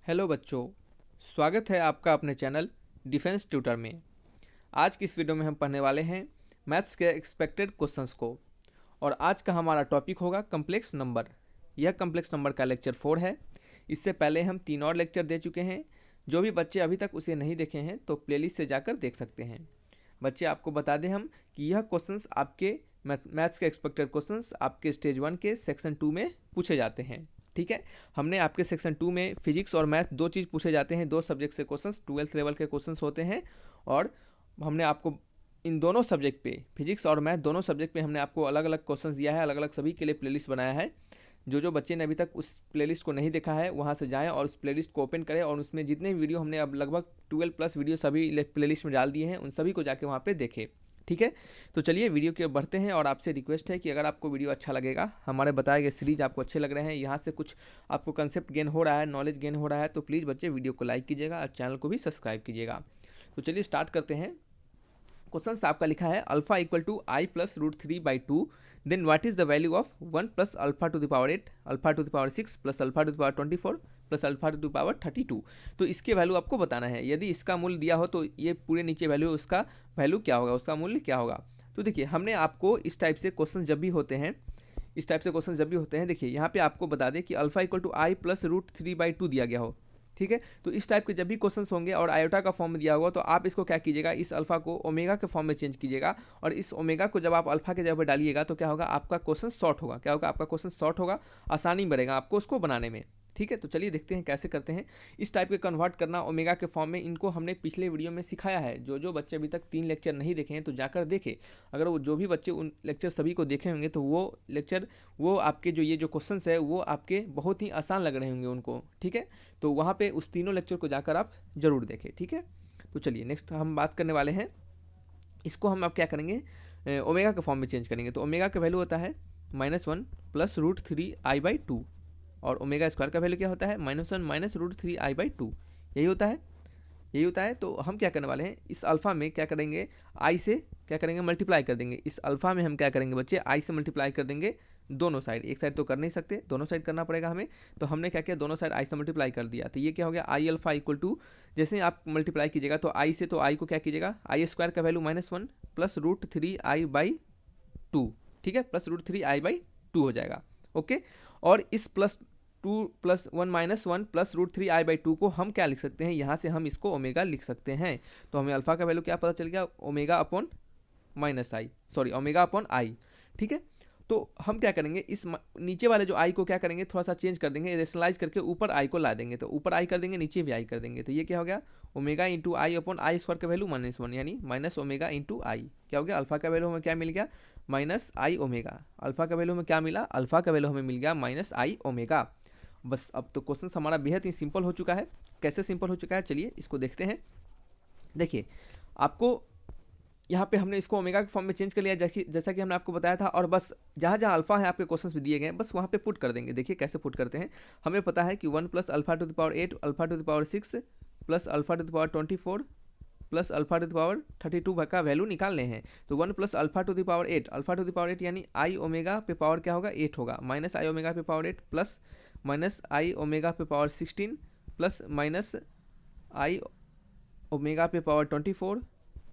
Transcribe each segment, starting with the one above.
Hello बच्चों, स्वागत है आपका अपने चैनल डिफेंस ट्यूटर में। आज की इस वीडियो में हम पढ़ने वाले हैं मैथ्स के एक्सपेक्टेड क्वेश्चंस को। और आज का हमारा टॉपिक होगा कम्प्लेक्स नंबर। यह कम्प्लेक्स नंबर का लेक्चर 4 है। इससे पहले हम 3 और लेक्चर दे चुके हैं। जो भी बच्चे अभी तक उसे नहीं देखे हैं तो प्लेलिस्ट से जाकर देख सकते हैं। बच्चे, आपको बता दें हम कि यह क्वेश्चंस आपके मैथ्स के एक्सपेक्टेड क्वेश्चंस आपके स्टेज 1 के सेक्शन 2 में पूछे जाते हैं। ठीक है, हमने आपके सेक्शन 2 में फिजिक्स और मैथ दो चीज़ पूछे जाते हैं, दो सब्जेक्ट से क्वेश्चंस 12th लेवल के क्वेश्चंस होते हैं। और हमने आपको इन दोनों सब्जेक्ट पे, फिजिक्स और मैथ दोनों सब्जेक्ट पे हमने आपको अलग अलग क्वेश्चंस दिया है, अलग अलग सभी के लिए प्लेलिस्ट बनाया है। जो बच्चे ने अभी तक उस प्लेलिस्ट को नहीं देखा है वहाँ से जाएँ और उस प्लेलिस्ट को ओपन करें और उसमें जितने वीडियो हमने अब लगभग 12 प्लस वीडियो सभी प्लेलिस्ट में डाल दिए हैं, उन सभी को जाके वहाँ पे देखें। ठीक है, तो चलिए वीडियो की ओर बढ़ते हैं। और आपसे रिक्वेस्ट है कि अगर आपको वीडियो अच्छा लगेगा, हमारे बताए गए सीरीज आपको अच्छे लग रहे हैं, यहाँ से कुछ आपको कंसेप्ट गेन हो रहा है, नॉलेज गेन हो रहा है, तो प्लीज़ बच्चे वीडियो को लाइक कीजिएगा और चैनल को भी सब्सक्राइब कीजिएगा। तो चलिए स्टार्ट करते हैं। क्वेश्चन आपका लिखा है alpha equal to i plus root 3/2, then what is the value of 1 plus alpha to the power 8, alpha to the power 6 plus alpha to the power 24 plus alpha to the power 32। तो इसके value आपको बताना है। यदि इसका मूल्य दिया हो तो ये पूरे नीचे वैल्यू, उसका वैल्यू क्या होगा, उसका मूल्य क्या होगा। तो देखिए, हमने आपको इस टाइप से क्वेश्चन जब भी होते हैं, देखिए यहाँ पे आपको बता दें कि alpha equal to i plus root 3/2 दिया गया हो। ठीक है, तो इस टाइप के जब भी क्वेश्चंस होंगे और आयोटा का फॉर्म में दिया होगा तो आप इसको क्या कीजिएगा, इस अल्फा को ओमेगा के फॉर्म में चेंज कीजिएगा। और इस ओमेगा को जब आप अल्फा के जगह पर डालिएगा तो क्या होगा, आपका क्वेश्चन शॉर्ट होगा। क्या होगा, आपका क्वेश्चन शॉर्ट होगा, आसानी बढ़ेगा आपको उसको बनाने में। ठीक है, तो चलिए देखते हैं कैसे करते हैं इस टाइप के कन्वर्ट करना ओमेगा के फॉर्म में। इनको हमने पिछले वीडियो में सिखाया है। जो बच्चे अभी तक 3 लेक्चर नहीं देखे हैं तो जाकर देखें। अगर वो जो भी बच्चे उन लेक्चर सभी को देखे होंगे तो वो लेक्चर, वो आपके जो ये जो क्वेश्चंस है वो आपके बहुत ही आसान लग रहे होंगे उनको। ठीक है, तो वहाँ पे उस तीनों लेक्चर को जाकर आप जरूर देखें। ठीक है, तो चलिए नेक्स्ट हम बात करने वाले हैं। इसको हम अब क्या करेंगे, ओमेगा के फॉर्म में चेंज करेंगे। तो ओमेगा का वैल्यू होता है -1 प्लस रूट 3i/2 और ओमेगा स्क्वायर का वैल्यू क्या होता है, -1 माइनस रूट 3i/2। यही होता है। तो हम क्या करने वाले हैं, इस अल्फ़ा में क्या करेंगे, आई से क्या करेंगे, मल्टीप्लाई कर देंगे। इस अल्फ़ा में हम क्या करेंगे बच्चे, आई से मल्टीप्लाई कर देंगे दोनों साइड। एक साइड तो कर नहीं सकते, दोनों साइड करना पड़ेगा हमें। तो हमने क्या किया, दोनों साइड आई से मल्टीप्लाई कर दिया। तो ये क्या हो गया, आई अल्फ़ा इक्वल टू, जैसे आप मल्टीप्लाई कीजिएगा तो आई से, तो आई को क्या कीजिएगा, आई स्क्वायर का वैल्यू -1 प्लस रूट 3i/2। ठीक है, प्लस रूट 3i/2 हो जाएगा। ओके, और इस plus 2 plus 1 minus 1 plus root 3i/2 को हम क्या लिख सकते हैं, यहाँ से हम इसको ओमेगा लिख सकते हैं। तो हमें अल्फा का वैल्यू क्या पता चल गया, omega upon omega upon I. ठीक है, तो हम क्या करेंगे, इस नीचे वाले जो आई को क्या करेंगे, थोड़ा सा चेंज कर देंगे, रेशनलाइज करके ऊपर आई को ला देंगे। तो ऊपर आई कर देंगे, नीचे भी आई कर देंगे। तो ये क्या हो गया, omega into I upon I square का वैल्यू -1, यानी माइनस ओमेगा इंटू आई। क्या हो गया, अल्फा का वैल्यू हमें क्या मिल गया, -i ओमेगा। अल्फा का वैल्यू हमें क्या मिला, अल्फा का वैल्यू हमें मिल गया -i ओमेगा। बस अब तो क्वेश्चन हमारा बेहद ही सिंपल हो चुका है। कैसे सिंपल हो चुका है, चलिए इसको देखते हैं। देखिए, आपको यहाँ पे हमने इसको ओमेगा के फॉर्म में चेंज कर लिया, जैसा कि हमने आपको बताया था। और बस जहाँ जहाँ अल्फा है आपके क्वेश्चंस में दिए गए हैं, बस वहाँ पे पुट कर देंगे। देखिए कैसे पुट करते हैं। हमें पता है कि 1 plus alpha to the power 8, alpha to the power 6 plus alpha to the power 24 plus alpha to the power 32 का वैल्यू निकालने हैं। तो 1 plus alpha to the power 8, alpha to the power 8 यानी आई ओमेगा पे पावर क्या होगा, 8 होगा, minus आई omega पे पावर 8 प्लस माइनस आई ओमेगा पे पावर 16 प्लस माइनस आई ओमेगा पे पावर 24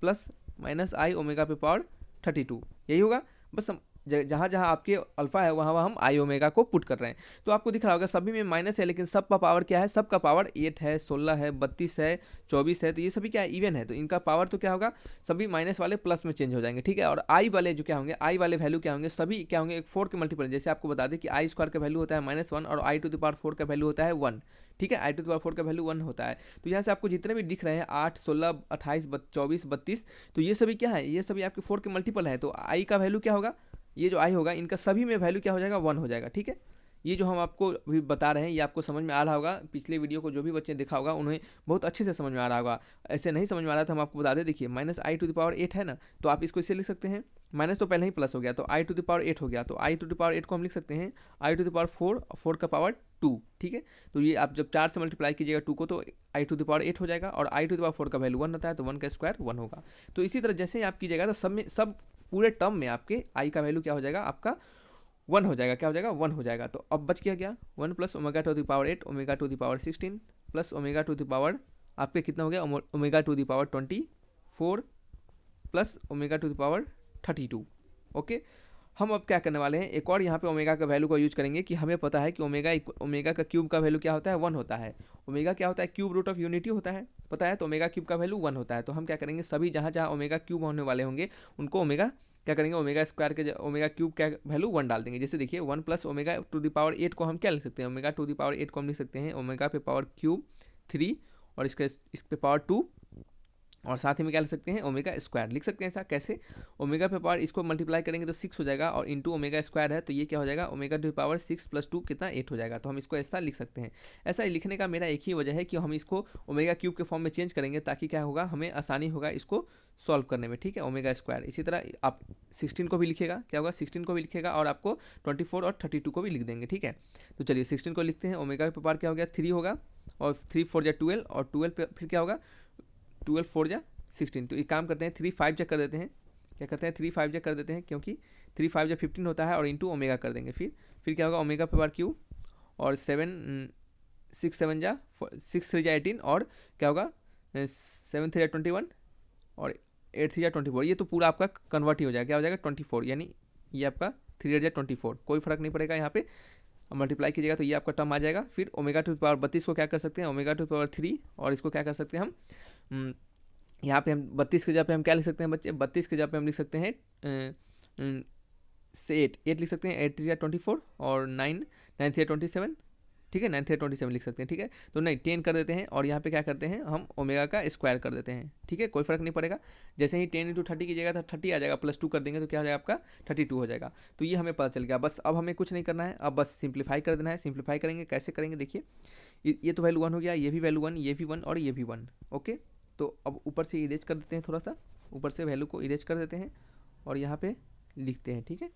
प्लस माइनस आई ओमेगा पे पावर 32। यही होगा। बस हम जहाँ जहाँ आपके अल्फा है वहाँ वहाँ हम आई ओमेगा को पुट कर रहे हैं। तो आपको दिख रहा होगा सभी में माइनस है, लेकिन सब का पावर क्या है, सब का पावर 8 है, 16 है, 32 है, 24 है। तो ये सभी क्या है, इवन है। तो इनका पावर तो क्या होगा, सभी माइनस वाले प्लस में चेंज हो जाएंगे। ठीक है, और आई वाले जो क्या होंगे, आई वाले वैल्यू क्या होंगे, सभी क्या होंगे, 4 के मल्टीपल। जैसे आपको बता दें कि आई स्क्वायर का वैल्यू होता है -1 और आई टू द पावर 4 का वैल्यू होता है 1। ठीक है, आई टू द पावर 4 का वैल्यू 1 होता है। तो यहाँ से आपको जितने भी दिख रहे हैं 8, 16, 28, 24, 32, तो ये सभी क्या है, ये सभी आपके 4 के मल्टीपल है। तो आई का वैल्यू क्या होगा, ये जो आई होगा इनका सभी में वैल्यू क्या हो जाएगा, 1 हो जाएगा। ठीक है, ये जो हम आपको अभी बता रहे हैं ये आपको समझ में आ रहा होगा। पिछले वीडियो को जो भी बच्चे ने देखा होगा उन्हें बहुत अच्छे से समझ में आ रहा होगा। ऐसे नहीं समझ में आ रहा था, हम आपको बता दें। देखिए -i टू द पावर 8 है ना, तो आप इसको इसे लिख सकते हैं। माइनस तो पहले ही प्लस हो गया, तो i टू द पावर 8 हो गया। तो i टू द पावर 8 को हम लिख सकते हैं i टू द पावर 4, 4 का पावर 2। ठीक है, तो ये आप जब 4 से मल्टीप्लाई कीजिएगा 2 को तो i टू द पावर 8 हो जाएगा। और i टू द पावर 4 का वैल्यू 1 होता है, तो 1 का स्क्वायर 1 होगा। तो इसी तरह जैसे ही आप कीजिएगा तो सब पूरे टर्म में आपके i का वैल्यू क्या हो जाएगा, आपका 1 हो जाएगा। क्या हो जाएगा, 1 हो जाएगा। तो अब बच क्या गया, 1 plus omega to the power 8, omega to the power 16 plus omega to the power आपके कितना हो गया, omega to the power 24 plus omega to the power 32। Okay, हम अब क्या करने वाले हैं, एक और यहाँ पे ओमेगा का वैल्यू को यूज करेंगे कि हमें पता है कि ओमेगा का क्यूब का वैल्यू क्या होता है, 1 होता है। ओमेगा क्या होता है, क्यूब रूट ऑफ यूनिटी होता है, पता है। तो ओमेगा क्यूब का वैल्यू 1 होता है। तो हम क्या करेंगे, सभी जहाँ जहाँ ओमेगा क्यूब होने वाले होंगे उनको ओमेगा क्या करेंगे, ओमेगा स्क्वायर के ओमेगा क्यूब का वैल्यू 1 डाल देंगे। जैसे देखिए 1 plus omega to the power 8 को हम क्या लिख सकते हैं, ओमेगा टू द पावर 8 को हम लिख सकते हैं ओमेगा पे पावर क्यूब 3 और इस पे पावर 2 और साथ ही में क्या लिख सकते हैं, ओमेगा स्क्वायर लिख सकते हैं। ऐसा कैसे, ओमेगा पे पावर इसको मल्टीप्लाई करेंगे तो 6 हो जाएगा और इंटू ओमेगा स्क्वायर है तो ये क्या हो जाएगा, ओमेगा टू पावर 6 प्लस 2 कितना 8 हो जाएगा। तो हम इसको ऐसा लिख सकते हैं। ऐसा लिखने का मेरा एक ही वजह है कि हम इसको ओमेगा क्यूब के फॉर्म में चेंज करेंगे ताकि क्या होगा, हमें आसानी होगा इसको सॉल्व करने में। ठीक है, ओमेगा स्क्वायर। इसी तरह आप 16 को भी लिखेगा, क्या होगा 16 को भी लिखेगा और आपको 24 और 32 को भी लिख देंगे। ठीक है, तो चलिए 16 को लिखते हैं, ओमेगा पे पावर क्या हो गया 3 होगा और 3 4 जा 12 और 12 पे फिर क्या होगा 12 4 जा 16। तो एक काम करते हैं 3 5 जा कर देते हैं, क्या करते हैं 3 5 जा कर देते हैं क्योंकि 3 5 जा 15 होता है और इंटू ओमेगा कर देंगे। फिर क्या होगा ओमेगा पे पावर क्यू और 7 6 7 जा 6 3 जा 18 और क्या होगा 7 3 जा 21 और 8 3 जा 24। ये तो पूरा आपका कन्वर्ट ही हो जाएगा, क्या हो जाएगा 24, यानी ये आपका 3 8 जा 24, कोई फर्क नहीं पड़ेगा। यहाँ पे मल्टीप्लाई कीजिएगा तो ये आपका टर्म आ जाएगा। फिर ओमेगा टू पावर 32 को क्या कर सकते हैं, ओमेगा टू पावर 3 और इसको क्या कर सकते हैं हम यहाँ पे हम 32 के जगह पे हम क्या लिख सकते हैं बच्चे, 32 के जगह पे हम लिख सकते हैं 8 लिख सकते हैं, 8 3 जा 24 और 9 9 3 27। ठीक है, 9 3 27 लिख सकते हैं। ठीक है, तो नहीं 10 कर देते हैं और यहाँ पे क्या करते हैं हम ओमेगा का स्क्वायर कर देते हैं। ठीक है, कोई फर्क नहीं पड़ेगा। जैसे ही 10 इंटू 30 कीजिएगा तो 30 आ जाएगा, प्लस 2 कर देंगे तो क्या हो जाएगा आपका 32 हो जाएगा। तो ये हमें पता चल गया। बस अब हमें कुछ नहीं करना है, अब बस सिंप्लीफाई कर देना है। सिंप्लीफाई करेंगे, कैसे करेंगे देखिए, ये तो वैल्यू 1 हो गया, ये भी वैल्यू 1, ये भी 1 और ये भी 1। ओके, तो अब ऊपर से इरेज कर देते हैं, थोड़ा सा ऊपर से वैल्यू को इरेज कर देते हैं और यहाँ पे लिखते हैं। ठीक है,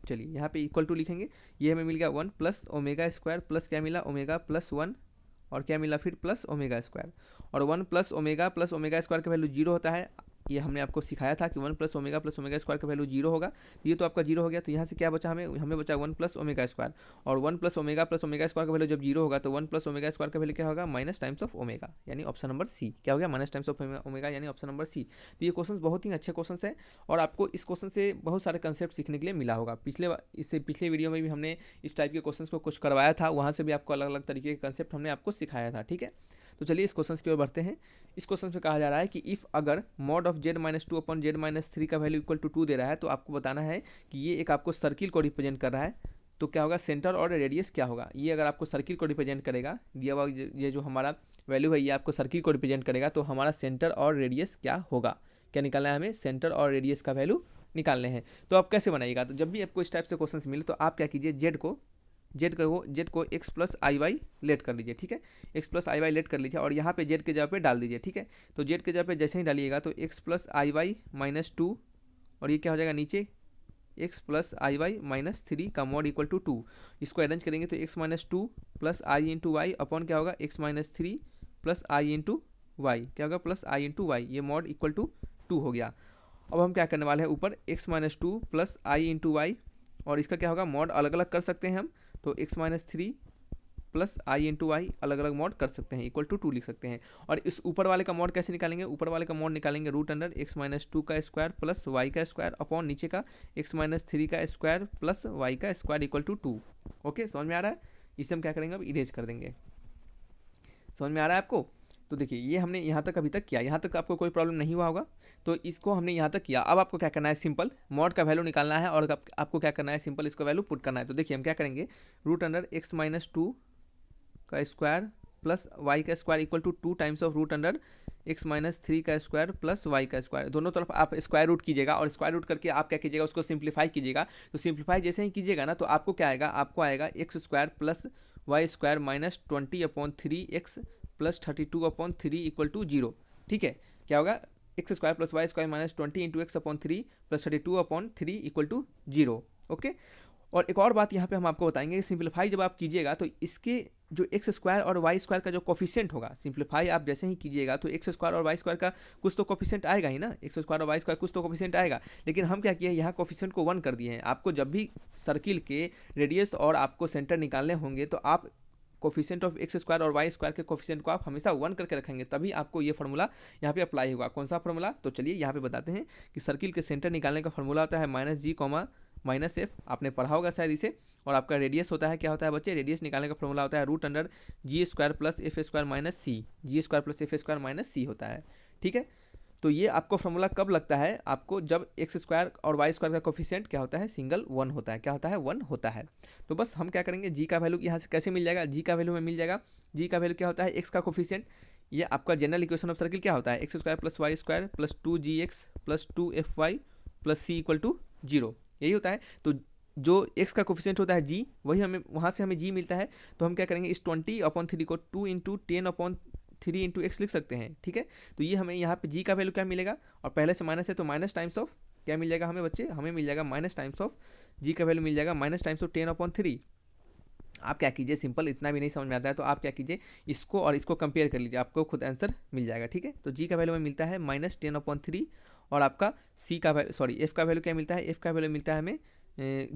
चलिए यहाँ पे इक्वल टू लिखेंगे। ये हमें मिल गया 1 प्लस ओमेगा स्क्वायर प्लस क्या मिला ओमेगा प्लस 1 और क्या मिला फिर प्लस ओमेगा स्क्वायर और 1 प्लस ओमेगा स्क्वायर का वैल्यू 0 होता है। ये हमने आपको सिखाया था कि 1 प्लस ओमेगा स्क्वायर का वैल्यू 0 होगा। तो ये तो आपका 0 हो गया। तो यहाँ से क्या बचा, हमें बचा 1 प्लस ओमेगा स्क्वायर और 1 प्लस ओमेगा स्क्वायर का वैल्यू जब 0 होगा तो 1 प्लस ओमेगा स्क्वायर का वैल्यू क्या होगा, माइनस टाइम्स ऑफ ओमेगा, यानी ऑप्शन नंबर सी। क्या हो गया, माइनस टाइम्स ऑफ ओमेगा यानी ऑप्शन नंबर सी। तो ये क्वेश्चन बहुत ही अच्छे क्वेश्चन है और आपको इस क्वेश्चन से बहुत सारे कंसेप्ट सीखने के लिए मिला होगा। पिछले वीडियो में भी हमने इस टाइप के क्वेश्चन को कुछ करवाया था, वहाँ से भी आपको अलग अलग तरीके के कंसेप्ट हमने आपको सिखाया था। ठीक है, तो चलिए इस क्वेश्चन की ओर बढ़ते हैं। इस क्वेश्चन में कहा जा रहा है कि इफ़ अगर mod of z minus 2 upon z minus 3 का वैल्यू इक्वल टू 2 दे रहा है तो आपको बताना है कि ये एक आपको सर्किल को रिप्रेजेंट कर रहा है। तो क्या होगा, सेंटर और रेडियस क्या होगा। ये अगर आपको सर्किल को रिप्रेजेंट करेगा, दिया हुआ ये जो हमारा वैल्यू है ये आपको सर्किल को रिप्रेजेंट करेगा, तो हमारा सेंटर और रेडियस क्या होगा, क्या निकालना है हमें, सेंटर और रेडियस का वैल्यू निकालने हैं। तो आप कैसे बनाइएगा, तो जब भी आपको इस टाइप से क्वेश्चन मिले तो आप क्या कीजिए, जेड को x plus I Y late कर लीजिए। ठीक है, x plus I Y late कर लीजिए और यहाँ पे जेड के जगह पे डाल दीजिए। ठीक है, तो जेड के जगह पे जैसे ही डालिएगा तो X plus I Y minus 2 और ये क्या हो जाएगा नीचे x plus I Y minus 3 का मॉड इक्वल टू 2। इसको अरेंज करेंगे तो X minus 2 plus I into Y upon क्या होगा x minus 3 plus I into Y, क्या होगा प्लस आई इंटू वाई, ये मॉड इक्वल टू 2 हो गया। अब हम क्या करने वाले हैं, ऊपर x minus 2 plus I into Y और इसका क्या होगा मॉड अलग अलग कर सकते हैं हम, तो X minus 3 plus I into Y अलग अलग मॉड कर सकते हैं, इक्वल टू 2 लिख सकते हैं। और इस ऊपर वाले का मॉड कैसे निकालेंगे, ऊपर वाले का मॉड निकालेंगे रूट अंडर एक्स माइनस 2 का स्क्वायर प्लस वाई का स्क्वायर अपॉन नीचे का एक्स माइनस 3 का स्क्वायर प्लस वाई का स्क्वायर इक्वल टू 2। ओके, समझ में आ रहा है। इसे हम क्या करेंगे, अब इरेज कर देंगे। समझ में आ रहा है आपको। तो देखिए ये हमने यहाँ तक अभी तक किया, यहाँ तक आपको कोई प्रॉब्लम नहीं हुआ होगा। तो इसको हमने यहाँ तक किया। अब आपको क्या करना है, सिंपल मॉड का वैल्यू निकालना है और आपको क्या करना है, सिंपल इसको वैल्यू पुट करना है। तो देखिए हम क्या करेंगे, रूट अंडर एक्स माइनस 2 का स्क्वायर प्लस वाई का square equal to 2 times of root under x minus 3 का स्क्वायर प्लस वाई का स्क्वायर, दोनों तरफ आप स्क्वायर रूट कीजिएगा और स्क्वायर रूट करके आप क्या कीजिएगा, उसको सिंप्लीफाई कीजिएगा। तो सिंप्लीफाई जैसे ही कीजिएगा ना तो आपको क्या आएगा, आपको आएगा x square plus y square minus 20 upon 3 x plus 32 upon 3 equal to 0। ठीक है, क्या होगा x square plus y square minus 20 into x upon 3 plus 32 upon 3 equal to 0। Okay, और एक और बात यहाँ पे हम आपको बताएंगे, सिंप्लीफाई जब आप कीजिएगा तो इसके जो एक्स स्क्वायर और वाई स्क्वायर का जो कोफिशिएंट होगा, सिंप्लीफाई आप जैसे ही कीजिएगा तो एक्स स्क्वायर और वाई स्क्वायर का कुछ तो कोफिशिएंट आएगा ही ना, एक्स स्क्वायर और वाई स्क्वायर कुछ तो कोफिशिएंट आएगा। लेकिन हम क्या किए, यहाँ कोफिशिएंट को 1 कर दिए हैं। आपको जब भी सर्किल के रेडियस और आपको सेंटर निकालने होंगे तो आप कोफिशिएंट ऑफ एक्स स्क्वायर और वाई स्क्वायर के कोफिशिएंट को आप हमेशा 1 करके रखेंगे, तभी आपको ये फार्मूला यहाँ पे अप्लाई होगा। कौन सा फार्मूला, तो चलिए यहाँ पे बताते हैं कि सर्किल के सेंटर निकालने का फार्मूला होता है -g, -f, आपने पढ़ा होगा शायद इसे। और आपका रेडियस होता है, क्या होता है बच्चे, रेडियस निकालने का फार्मूला होता है √g² + f² - c, g² + f² - c होता है, ठीक है। तो ये आपको फार्मूला कब लगता है, आपको जब एक्स स्क्वायर और वाई स्क्वायर का कोफिशिएंट क्या होता है, सिंगल 1 होता है, क्या होता है, 1 होता है। तो बस हम क्या करेंगे, जी का वैल्यू यहाँ से कैसे मिल जाएगा, जी का वैल्यू में मिल जाएगा, जी का वैल्यू क्या होता है, एक्स का कोफिशिएंट, ये आपका जनरल इक्वेशन ऑफ सर्किल क्या होता है, x² + y² + 2gx + 2fy + c = 0, यही होता है। तो जो x का कोफिशिएंट होता है g, वही हमें वहाँ से हमें g मिलता है। तो हम क्या करेंगे, इस 20/3 को 2 × 10/3 × x लिख सकते हैं, ठीक है। तो ये हमें यहाँ पे g का वैल्यू क्या मिलेगा, और पहले से माइनस है तो माइनस टाइम्स ऑफ क्या मिल जाएगा हमें बच्चे, हमें मिल जाएगा माइनस टाइम्स ऑफ g का वैल्यू मिल जाएगा माइनस टाइम्स ऑफ 10/3। आप क्या कीजिए, सिंपल, इतना भी नहीं समझ में आता है तो आप क्या कीजिए, इसको और इसको कंपेयर कर लीजिए, आपको खुद आंसर मिल जाएगा, ठीक है। तो जी का वैल्यू में मिलता है -10/3 और आपका सी का वैल्यू, सॉरी एफ का वैल्यू क्या मिलता है, एफ का वैल्यू मिलता है हमें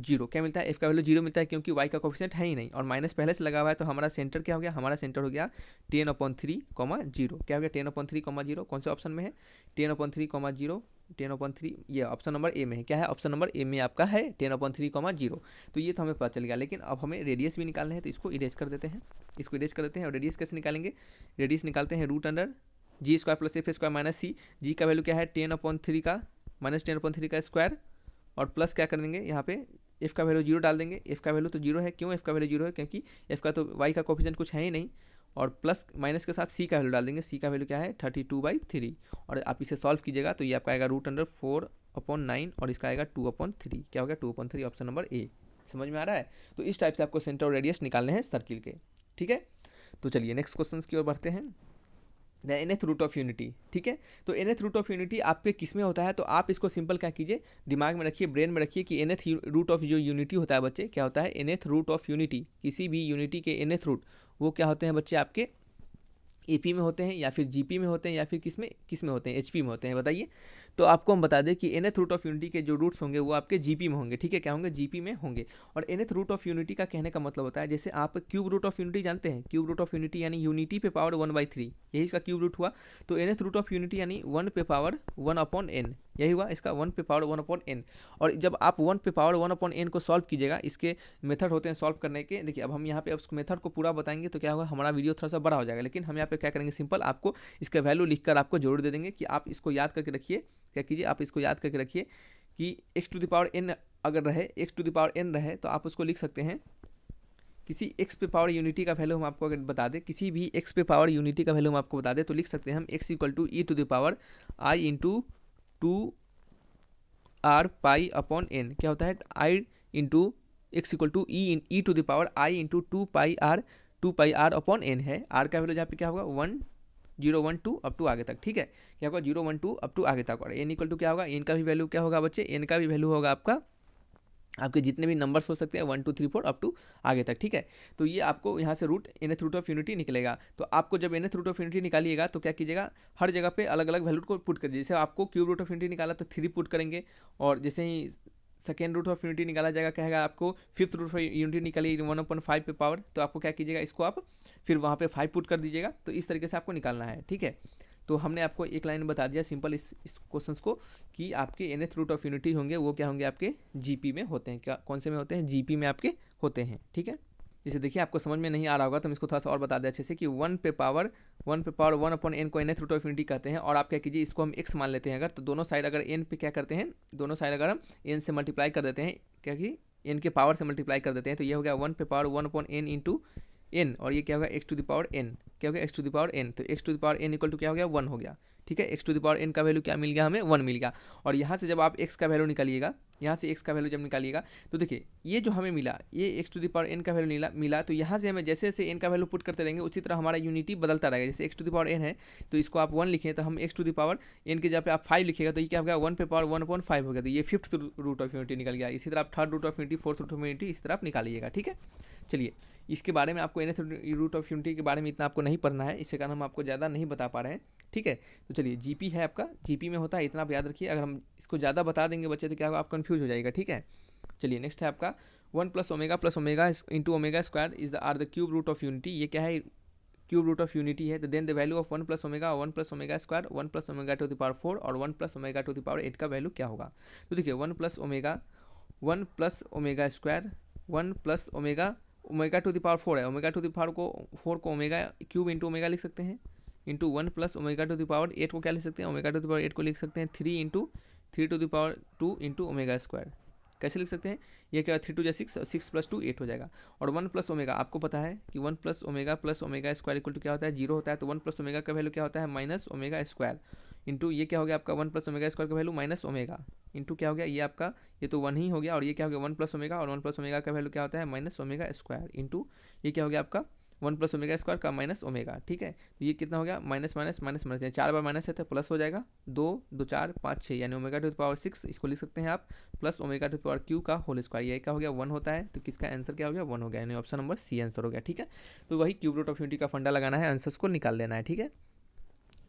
0, क्या मिलता है, एफ का वैल्यू 0 मिलता है, क्योंकि वाई का कोफिशिएंट है ही नहीं और माइनस पहले से लगा हुआ है। तो हमारा सेंटर क्या हो गया, हमारा सेंटर हो गया 10/3, 0, क्या हो गया 10/3, 0, कौन से ऑप्शन में है, 10/3, 0, 10/3, ये ऑप्शन नंबर ए में है, क्या है, ऑप्शन नंबर ए में आपका है 10/3, 0। तो ये तो हमें पता चल गया, लेकिन अब हमें रेडियस भी निकालना है, तो इसको इरेज कर देते हैं, इसको इरेज कर देते हैं। और रेडियस कैसे निकालेंगे, रेडियस निकालते हैं √g² + f² - c, जी का वैल्यू क्या है 10/3 का -10/3 का स्क्वायर, और प्लस क्या कर देंगे यहाँ पे f का वैल्यू 0 डाल देंगे, f का वैल्यू तो 0 है, क्यों f का वैल्यू 0 है, क्योंकि f का तो y का कोफिशिएंट कुछ है ही नहीं, और प्लस माइनस के साथ c का वैल्यू डाल देंगे, c का वैल्यू क्या है 32/3, और आप इसे सॉल्व कीजिएगा तो ये आपका आएगा √4/9 और इसका आएगा 2/3, क्या हो गया 2/3, ऑप्शन नंबर ए। समझ में आ रहा है। तो इस टाइप से आपको सेंटर और रेडियस निकालने हैं सर्किल के, ठीक है। तो चलिए नेक्स्ट क्वेश्चन की ओर बढ़ते हैं, the nth root of unity, ठीक है। तो nth रूट ऑफ यूनिटी आपके किस में होता है, तो आप इसको सिंपल क्या कीजिए, दिमाग में रखिए, ब्रेन में रखिए कि nth रूट ऑफ जो यूनिटी होता है बच्चे, क्या होता है, nth रूट ऑफ यूनिटी, किसी भी यूनिटी के nth रूट वो क्या होते हैं बच्चे, आपके एपी में होते हैं या फिर जीपी में होते हैं या फिर किस में होते हैं, एचपी में होते हैं, बताइए। तो आपको हम बता दें कि nth रूट ऑफ यूनिटी के जो रूट्स होंगे वो आपके जीपी में होंगे, ठीक है, क्या होंगे, जीपी में होंगे। और nth रूट ऑफ यूनिटी का कहने का मतलब होता है, जैसे आप क्यूब रूट ऑफ यूनिटी जानते हैं, क्यूब रूट ऑफ यूनिटी यानी यूनिटी पे पावर 1/3, यही इसका क्यूब रूट हुआ। तो nth रूट ऑफ यूनिटी यानी 1 पे पावर 1/n, यही हुआ इसका 1 पे पावर 1/n। और जब आप 1 पे पावर 1/n को सॉल्व कीजिएगा, इसके मेथड होते हैं सॉल्व करने के, देखिए अब हम यहाँ पे उस मेथड को पूरा बताएंगे तो क्या होगा, हमारा वीडियो थोड़ा सा बड़ा हो जाएगा, लेकिन हम यहाँ पे क्या करेंगे, सिंपल आपको इसका वैल्यू लिखकर आपको जरूर दे देंगे कि आप इसको याद करके रखिए, क्या कीजिए, आप इसको याद करके रखिए कि x⁴n अगर रहे, x⁴n रहे तो आप उसको लिख सकते हैं, किसी x पे पावर यूनिटी का वैल्यू हम आपको अगर बता दें, किसी भी x पे पावर यूनिटी का वैल्यू हम आपको बता दें तो लिख सकते हैं हम x = e⁻i × 2r π/n, क्या होता है, i × x = e⁻i × 2πr/n है। r का वैल्यू जहाँ पे क्या होगा 1 0 1 2 अप टू आगे तक, ठीक है, क्या होगा 0 1 2 अप टू आगे तक। और n = क्या होगा, n का भी वैल्यू क्या होगा बच्चे, n का भी वैल्यू होगा आपका, आपके जितने भी नंबर्स हो सकते हैं 1 2 3 4 अप टू आगे तक, ठीक है। तो ये आपको यहाँ से nth रूट ऑफ यूनिटी निकलेगा। तो आपको जब nth रूट ऑफ यूनिटी निकालिएगा तो क्या कीजिएगा, हर जगह पे अलग अलग वैल्यू को पुट कर दीजिए। जैसे आपको क्यूब रूट ऑफ यूनिटी निकाला तो 3 पुट करेंगे, और जैसे ही सेकेंड रूट ऑफ यूनिटी निकाला जाएगा, कहेगा आपको फिफ्थ रूट ऑफ यूनिटी निकाली 1/5 पे पावर, तो आपको क्या कीजिएगा, इसको आप फिर वहाँ पे 5 पुट कर दीजिएगा। तो इस तरीके से आपको निकालना है, ठीक है। तो हमने आपको एक लाइन में बता दिया सिंपल इस क्वेश्चंस को कि आपके nth रूट ऑफ यूनिटी होंगे वो क्या होंगे, आपके जीपी में होते हैं। क्या कौन से में होते हैं, जीपी में आपके होते हैं, ठीक है। जैसे देखिए आपको समझ में नहीं आ रहा होगा तो हम इसको थोड़ा सा और बता दें अच्छे से कि 1 पे पावर 1/n को nth रूट ऑफ यूनिटी कहते हैं। और आप क्या कीजिए, इसको हम x मान लेते हैं अगर, तो दोनों साइड अगर n पे क्या करते हैं, दोनों साइड अगर हम n से मल्टीप्लाई कर देते हैं, क्या कि n के पावर से मल्टीप्लाई कर देते हैं, तो ये हो गया 1 पे पावर 1/n इंटू n, और ये क्या होगा x⁴n, क्या हो गया x⁴n, तो x⁴n = क्या हो गया 1 हो गया, ठीक है। x⁴n का वैल्यू क्या मिल गया हमें, 1 मिल गया। और यहाँ से जब आप x का वैल्यू निकालिएगा, यहाँ से x का वैल्यू जब निकालिएगा तो देखिए ये जो हमें मिला, ये x⁴n का वैल्यू मिला, तो यहाँ से हमें जैसे जैसे n का वैल्यू पुट करते रहेंगे उसी तरह हमारा यूनिटी बदलता रहेगा। जैसे x⁴n है तो इसको आप 1 लिखें, तो हम x⁴n के जगह पे आप 5 लिखिएगा तो ये क्या हो गया 1 पे पावर 1/5 हो गया, तो ये फिफ्थ रूट ऑफ यूनिटी निकल गया। इसी तरह आप third root of unity, fourth root of unity इसी तरह आप निकालिएगा, ठीक है। चलिए इसके बारे में आपको nth रूट ऑफ यूनिटी के बारे में इतना आपको नहीं पढ़ना है, इसके कारण हम आपको ज़्यादा नहीं बता पा रहे हैं, ठीक है। तो चलिए जीपी है आपका, जीपी में होता है, इतना आप याद रखिए। अगर हम इसको ज़्यादा बता देंगे बच्चे तो क्या होगा, आप कंफ्यूज हो जाएगा, ठीक है। चलिए नेक्स्ट है आपका 1 plus omega into omega square is are the cube root of unity, ये क्या है, क्यूब रूट ऑफ यूनिटी है। तो then the value of 1 plus omega, 1 plus omega square, 1 plus omega to the power 4 और 1 plus omega to the power 8 का value क्या होगा। तो देखिए 1 plus omega square, 1 plus omega to the power 4 है, omega to the power को 4 को omega cube into omega लिख सकते हैं, into 1 plus omega to the power 8 को क्या लिख सकते हैं, ओमेगा टू द पावर 8 को लिख सकते हैं 3 into 3 to the power 2 into omega square. कैसे लिख सकते हैं, ये क्या 3 2 जा 6, 6 प्लस 2 8 हो जाएगा। और 1 प्लस ओमेगा आपको पता है कि 1 plus omega square equal to क्या होता है, 0 होता है। तो 1 प्लस ओमेगा का वैल्यू क्या होता है, माइनस ओमेगा स्क्वायर, इंटू ये क्या हो गया आपका 1 प्लस ओमेगा स्क्वायर का वैल्यू माइनस ओमेगा, इंटू क्या हो गया ये आपका, ये तो 1 ही हो गया, और ये क्या हो गया 1 प्लस ओमेगा, और 1 प्लस ओमेगा का वैल्यू क्या होता है माइनस ओमेगा स्क्वायर, इंटू ये क्या हो गया आपका 1 प्लस ओमेगा स्क्वायर का माइनस ओमेगा। ठीक है, तो ये कितना हो गया माइनस माइनस माइनस माइनस, 4 बार माइनस है तो प्लस हो जाएगा, 2 2 4 5 6, यानी ओमेगा टू द पावर 6 इसको लिख सकते हैं आप, plus omega to the power q का होल स्क्वायर, ये क्या हो गया 1 होता है। तो किसका आंसर क्या हो गया 1 हो गया, यानी ऑप्शन नंबर सी आंसर हो गया। ठीक है, तो वही क्यूब रूट ऑफ यूनिटी का फंडा लगाना है, आंसर्स को निकाल लेना है। ठीक है,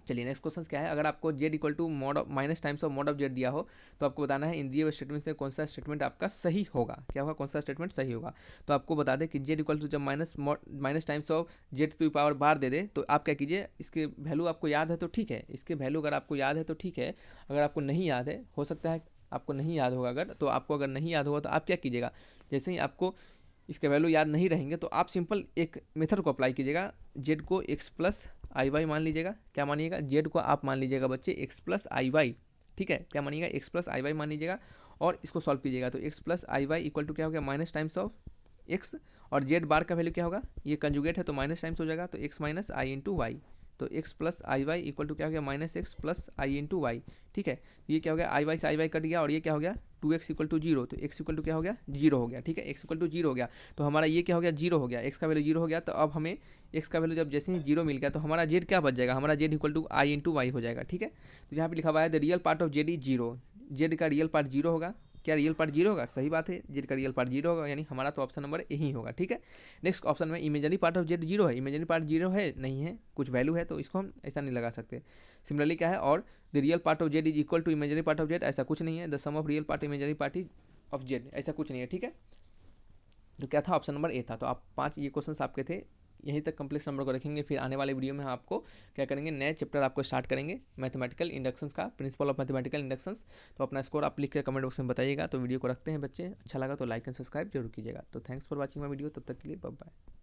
चलिए नेक्स्ट क्वेश्चन क्या है, अगर आपको Z equal to mod minus times of mod of Z दिया हो तो आपको बताना है इन दिए हुए स्टेटमेंट से कौन सा स्टेटमेंट आपका सही होगा, क्या होगा, कौन सा स्टेटमेंट सही होगा। तो आपको बता दें कि जेड इक्वल टू जब minus times of Z to power बार दे दे तो आप क्या कीजिए, इसके वैल्यू आपको याद है तो ठीक है, इसके वैल्यू अगर आपको याद है तो ठीक है, अगर आपको नहीं याद है, हो सकता है आपको नहीं याद होगा, अगर तो आपको अगर नहीं याद होगा तो आप क्या कीजिएगा, जैसे ही आपको इसके वैल्यू याद नहीं रहेंगे तो आप सिंपल एक मेथड को अप्लाई कीजिएगा, जेड को एक्स प्लस आई वाई मान लीजिएगा, क्या मानिएगा, जेड को आप मान लीजिएगा बच्चे एक्स प्लस आई वाई, ठीक है, क्या मानिएगा एक्स प्लस आई वाई मान लीजिएगा, और इसको सॉल्व कीजिएगा। तो X plus I Y equal to क्या हो गया माइनस टाइम्स ऑफ एक्स, और जेड बार का वैल्यू क्या होगा, ये कंजुगेट है तो माइनस टाइम्स हो जाएगा, तो X minus I into Y, तो X plus I Y equal to क्या हो गया minus X plus I into Y. ठीक है, ये क्या हो गया आई वाई से आई वाई कट गया, और ये क्या हो गया 2x इक्वल टू 0, तो x इक्वल टू क्या हो गया 0 हो गया। ठीक है, x इक्वल टू 0 हो गया, तो हमारा ये क्या हो गया 0 हो गया, x का वैल्यू 0 हो गया। तो अब हमें x का वैल्यू जब जैसे ही 0 मिल गया तो हमारा z क्या बच जाएगा, हमारा z equal to I into Y हो जाएगा। ठीक है, तो यहाँ पे लिखा हुआ है the real part of Z is 0, Z का रियल पार्ट 0 होगा, क्या रियल पार्ट 0 होगा, सही बात है, जेड का रियल पार्ट 0 होगा, यानी हमारा तो ऑप्शन नंबर यही होगा। ठीक है, नेक्स्ट ऑप्शन में इमेजनरी पार्ट ऑफ जेड 0 है, इमेजनरी पार्ट 0 है नहीं है, कुछ वैल्यू है तो इसको हम ऐसा नहीं लगा सकते। सिमिलरली क्या है, और the real part of Z is equal to imaginary part of Z, ऐसा कुछ नहीं है, the sum of real part imaginary part is of Z, ऐसा कुछ नहीं है। ठीक है, तो क्या था ऑप्शन नंबर ए था। तो आप 5 ये क्वेश्चन आपके थे, यहीं तक कम्प्लेक्स नंबर को रखेंगे, फिर आने वाले वीडियो में हम आपको क्या करेंगे, नए चैप्टर आपको स्टार्ट करेंगे मैथमेटिकल इंडक्शंस का, प्रिंसिपल ऑफ मैथमेटिकल इंडक्शंस। तो अपना स्कोर आप लिख के कमेंट बॉक्स में बताइएगा। तो वीडियो को रखते हैं बच्चे, अच्छा लगा तो लाइक एंड सब्सक्राइब जरूर कीजिएगा। तो thanks for watching my video, तब तक के लिए बाय बाय।